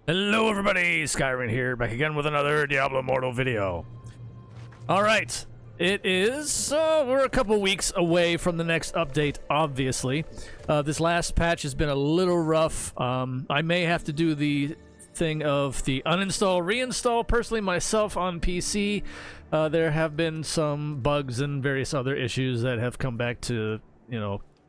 Hello everybody, Skyrim here, back again with another Diablo Immortal video. Alright, it is, we're a couple weeks away from the next update, obviously. This last patch has been a little rough. I may have to do the thing of the uninstall, reinstall personally myself on PC. There have been some bugs and various other issues that have come back to,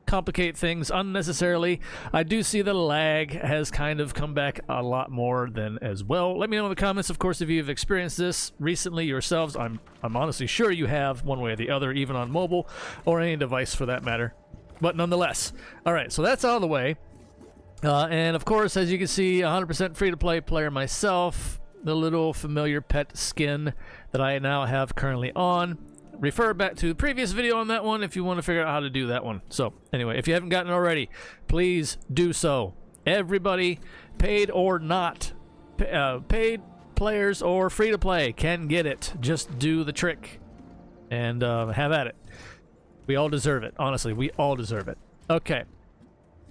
complicate things unnecessarily. I do see the lag has kind of come back a lot more than as well. Let me know in the comments, of course, if you've experienced this recently yourselves. I'm honestly sure you have, one way or the other, even on mobile or any device for that matter. But nonetheless, all right, so that's out of the way. And of course, as you can see, 100% free-to-play player myself. The little familiar pet skin that I now have currently on. Refer back to the previous video on that one if you want to figure out how to do that one. So anyway, if you haven't gotten it already, please do so. Everybody, paid or not, paid players or free to play, can get it. Just do the trick and have at it. We all deserve it. Honestly, we all deserve it. Okay.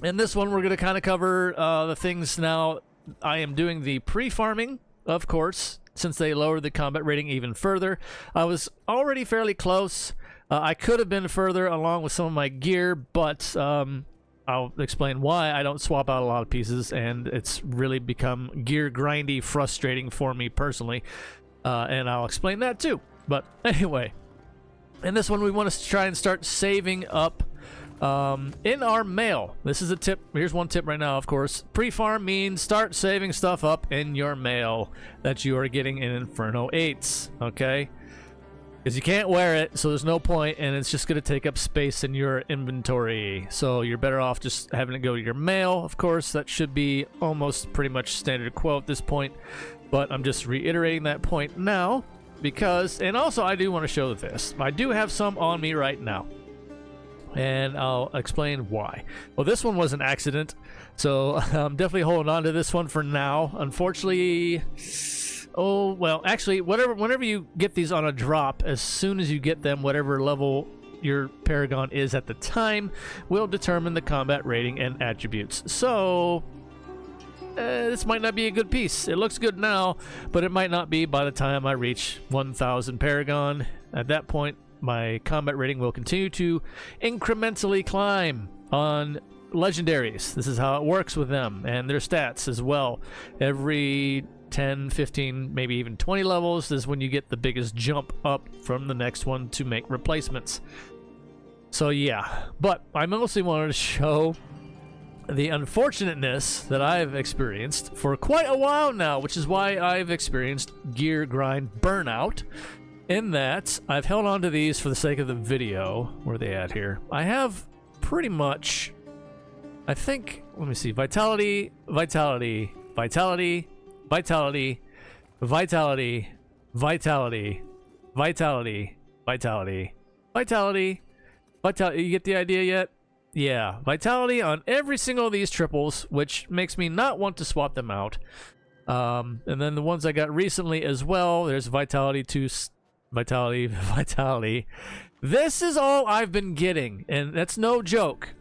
In this one, we're going to kind of cover the things now. I am doing the pre-farming, of course, since they lowered the combat rating even further. I was already fairly close. I could have been further along with some of my gear, but I'll explain why I don't swap out a lot of pieces, and it's really become gear grindy, frustrating for me personally, and I'll explain that too. But anyway, in this one we want to try and start saving up in our mail. This is a tip. Here's one tip right now, of course. Pre-farm means start saving stuff up in your mail that you are getting in Inferno 8s, okay? Because you can't wear it, so there's no point, and it's just going to take up space in your inventory. So you're better off just having it go to your mail. Of course, that should be almost pretty much standard quote at this point, but I'm just reiterating that point now because, and also I do want to show this. I do have some on me right now, and I'll explain why. Well, this one was an accident, so I'm definitely holding on to this one for now. Unfortunately, oh, well, actually, whenever you get these on a drop, as soon as you get them, whatever level your Paragon is at the time will determine the combat rating and attributes. So, this might not be a good piece. It looks good now, but it might not be by the time I reach 1,000 Paragon. At that point, my combat rating will continue to incrementally climb on legendaries. This is how it works with them and their stats as well. Every 10, 15, maybe even 20 levels is when you get the biggest jump up from the next one to make replacements. So yeah, but I mostly wanted to show the unfortunateness that I've experienced for quite a while now, which is why I've experienced gear grind burnout. In that, I've held on to these for the sake of the video. Where are they at here? I have pretty much, I think, let me see, vitality, vitality, vitality, vitality, vitality, vitality, vitality, vitality, vitality, vitality. You get the idea yet? Yeah, vitality on every single of these triples, which makes me not want to swap them out. And then the ones I got recently as well, there's vitality 2, vitality, vitality. This is all I've been getting, and that's no joke.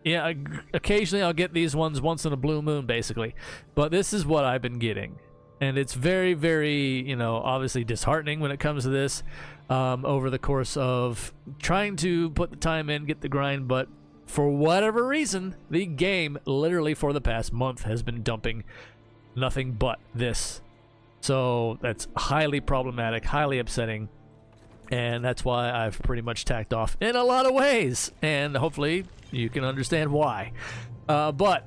Yeah, occasionally I'll get these ones once in a blue moon, basically. But this is what I've been getting. And it's very, very, obviously disheartening when it comes to this over the course of trying to put the time in, get the grind, but for whatever reason, the game, literally for the past month, has been dumping nothing but this. So that's highly problematic, highly upsetting, and that's why I've pretty much tacked off in a lot of ways, and hopefully you can understand why. But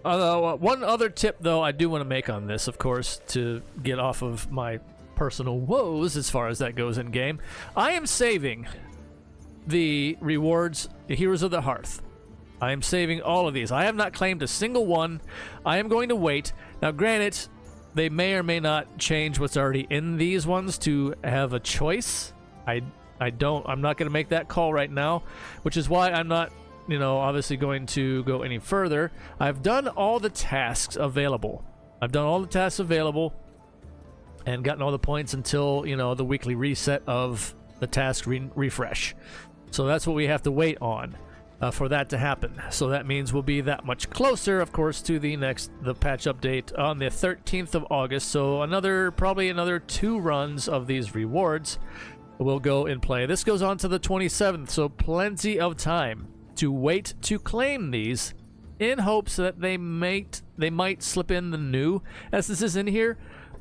one other tip, though, I do want to make on this, of course, to get off of my personal woes as far as that goes in game. I am saving the rewards, the Heroes of the Hearth. I am saving all of these. I have not claimed a single one. I am going to wait. Now, granted, they may or may not change what's already in these ones to have a choice. I'm not going to make that call right now, which is why I'm not, obviously going to go any further. I've done all the tasks available. I've done all the tasks available and gotten all the points until, the weekly reset of the task refresh. So that's what we have to wait on. for that to happen. So that means we'll be that much closer, of course, to the patch update on the 13th of August. So probably another 2 runs of these rewards will go in play. This goes on to the 27th, so plenty of time to wait to claim these, in hopes that they might slip in the new essences in here.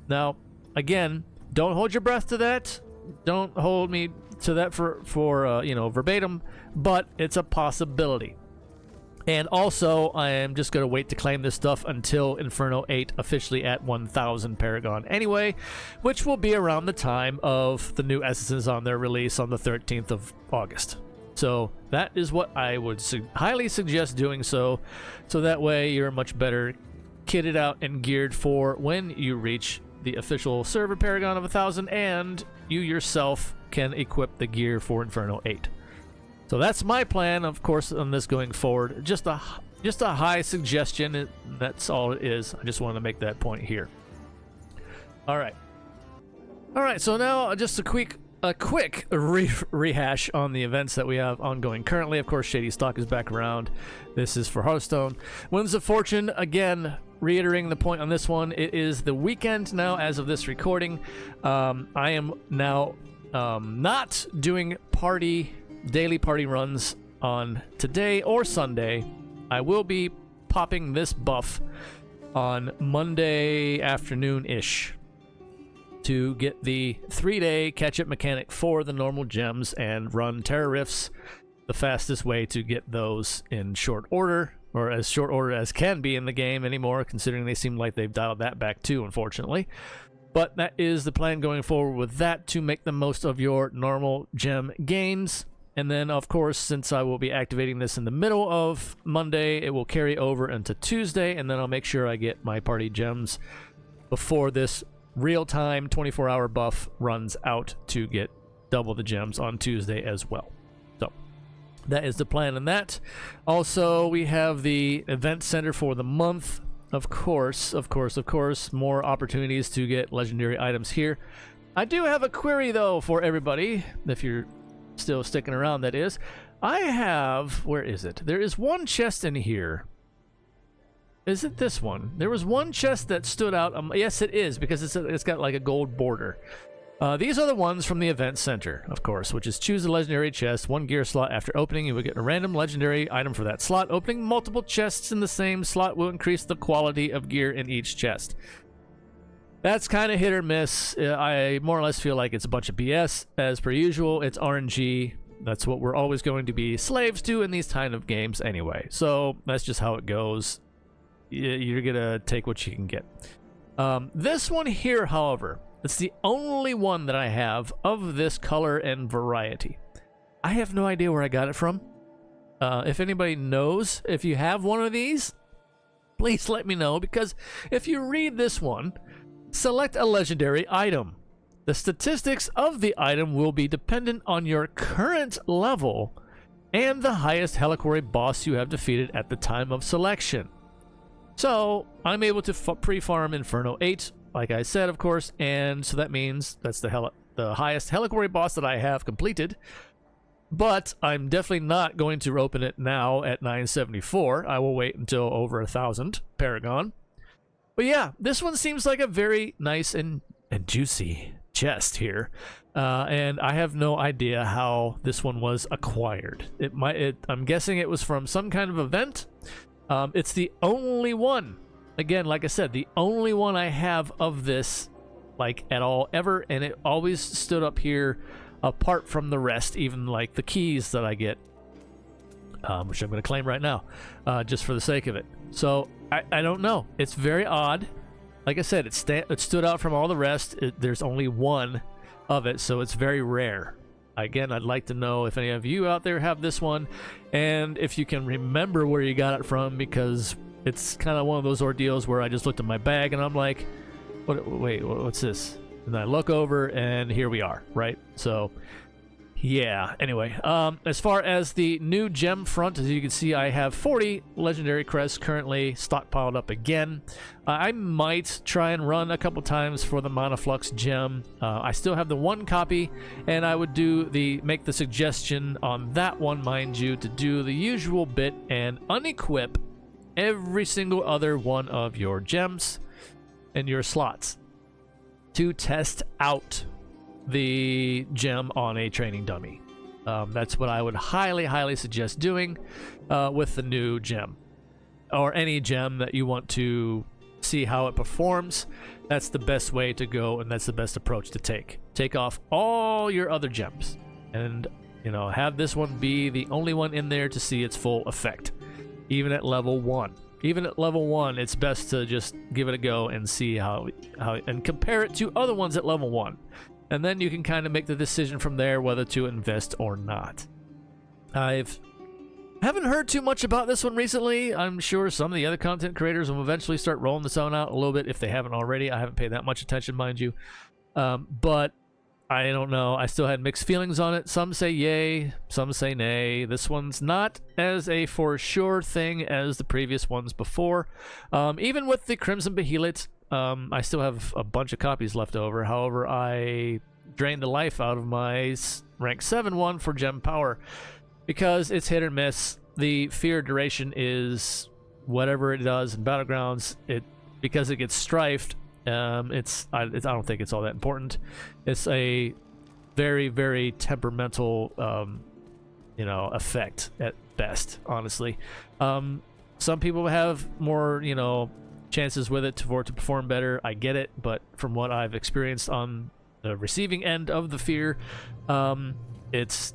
Now, again, don't hold your breath to that. Don't hold me to that for verbatim, but it's a possibility. And also, I am just going to wait to claim this stuff until Inferno 8 officially at 1000 Paragon anyway, which will be around the time of the new essences on their release on the 13th of August. So that is what I would highly suggest doing, so that way you're much better kitted out and geared for when you reach the official server Paragon of 1000, and you yourself can equip the gear for Inferno 8. So that's my plan, of course, on this going forward. Just a high suggestion. That's all it is. I just wanted to make that point here. All right. So now just a quick rehash on the events that we have ongoing currently. Of course, Shady Stock is back around. This is for Hearthstone. Winds of Fortune, again, reiterating the point on this one, it is the weekend now as of this recording. I am now not doing daily party runs on today or Sunday. I will be popping this buff on Monday afternoon-ish to get the 3-day catch-up mechanic for the normal gems and run Terra Rifts the fastest way to get those in short order, or as short order as can be in the game anymore, considering they seem like they've dialed that back too, unfortunately. But that is the plan going forward with that, to make the most of your normal gem gains. And then, of course, since I will be activating this in the middle of Monday, it will carry over into Tuesday, and then I'll make sure I get my party gems before this real-time 24-hour buff runs out to get double the gems on Tuesday as well. So that is the plan in that. Also, we have the event center for the month. Of course, more opportunities to get legendary items here. I do have a query, though, for everybody, if you're still sticking around, that is. I have... Where is it? There is one chest in here. Is it this one? There was one chest that stood out. Yes, it is, because it's got like a gold border. These are the ones from the event center, of course, which is choose a legendary chest, 1 gear slot. After opening, you will get a random legendary item for that slot. Opening multiple chests in the same slot will increase the quality of gear in each chest. That's kind of hit or miss. I more or less feel like it's a bunch of BS. As per usual, it's RNG. That's what we're always going to be slaves to in these kind of games anyway. So that's just how it goes. You're going to take what you can get. This one here, however, it's the only one that I have of this color and variety. I have no idea where I got it from. If anybody knows, if you have one of these, please let me know, because if you read this one, select a legendary item. The statistics of the item will be dependent on your current level and the highest Heliquary boss you have defeated at the time of selection. So, I'm able to pre-farm Inferno 8, like I said, of course, and so that means that's the highest Heliquary boss that I have completed. But I'm definitely not going to open it now at 974. I will wait until over 1000 Paragon. But yeah, this one seems like a very nice and juicy chest here. And I have no idea how this one was acquired. I'm guessing it was from some kind of event. It's the only one, again, like I said, the only one I have of this, like, at all, ever, and it always stood up here apart from the rest, even, like, the keys that I get, which I'm going to claim right now, just for the sake of it. So, I don't know. It's very odd. Like I said, it stood out from all the rest. There's only one of it, so it's very rare. Again, I'd like to know if any of you out there have this one, and if you can remember where you got it from, because it's kind of one of those ordeals where I just looked at my bag and I'm like, wait, what's this? And I look over and here we are, right? So yeah, anyway, as far as the new gem front, as you can see, I have 40 legendary crests currently stockpiled up again. I might try and run a couple times for the Monoflux gem. I still have the one copy, and I would make the suggestion on that one, mind you, to do the usual bit and unequip every single other one of your gems and your slots to test out the gem on a training dummy. That's what I would highly suggest doing with the new gem, or any gem that you want to see how it performs. That's the best way to go, and that's the best approach to take off all your other gems, and have this one be the only one in there to see its full effect. Even at level 1, it's best to just give it a go and see how and compare it to other ones at level 1. And then you can kind of make the decision from there whether to invest or not. Haven't heard too much about this one recently. I'm sure some of the other content creators will eventually start rolling this one out a little bit if they haven't already. I haven't paid that much attention, mind you. But I don't know. I still had mixed feelings on it. Some say yay, some say nay. This one's not as a for sure thing as the previous ones before. Even with the Crimson Behelit, I still have a bunch of copies left over. However, I drained the life out of my rank 7 one for gem power because it's hit or miss. The fear duration is whatever it does in battlegrounds. Because it gets strifed. I don't think it's all that important. It's a very temperamental effect at best, honestly. Some people have more chances with it for it to perform better. I get it, but from what I've experienced on the receiving end of the fear, it's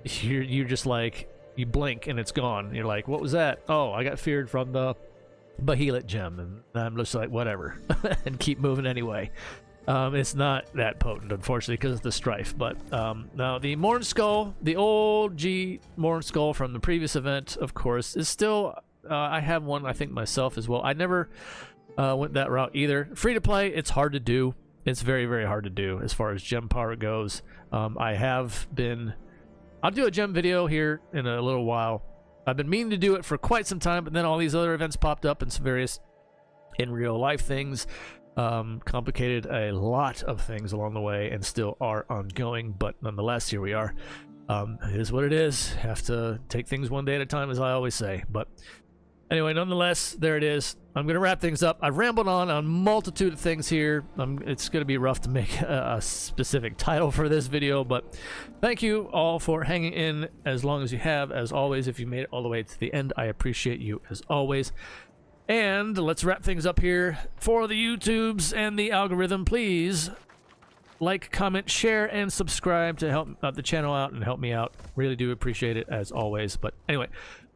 you're just like, you blink and it's gone. You're like, what was that? Oh, I got feared from the Behelit gem, and I'm just like, whatever, and keep moving anyway. It's not that potent, unfortunately, because of the strife. But now the Morn Skull, the old Morn Skull from the previous event, of course, is still. I have one, I think, myself as well. I never went that route either. Free to play, it's hard to do. It's very hard to do as far as gem power goes. I'll do a gem video here in a little while. I've been meaning to do it for quite some time, but then all these other events popped up and some various in real life things complicated a lot of things along the way and still are ongoing. But nonetheless, here we are. It is what it is. Have to take things one day at a time, as I always say. But anyway, nonetheless, there it is. I'm going to wrap things up. I've rambled on a multitude of things here. It's going to be rough to make a specific title for this video, but thank you all for hanging in as long as you have. As always, if you made it all the way to the end, I appreciate you as always. And let's wrap things up here. For the YouTubes and the algorithm, please like, comment, share, and subscribe to help the channel out and help me out. Really do appreciate it, as always. But anyway,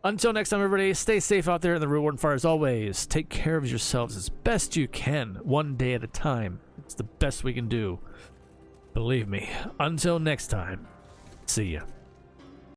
until next time, everybody, stay safe out there in the real world, and far as always, take care of yourselves as best you can, one day at a time. It's the best we can do. Believe me. Until next time, see ya.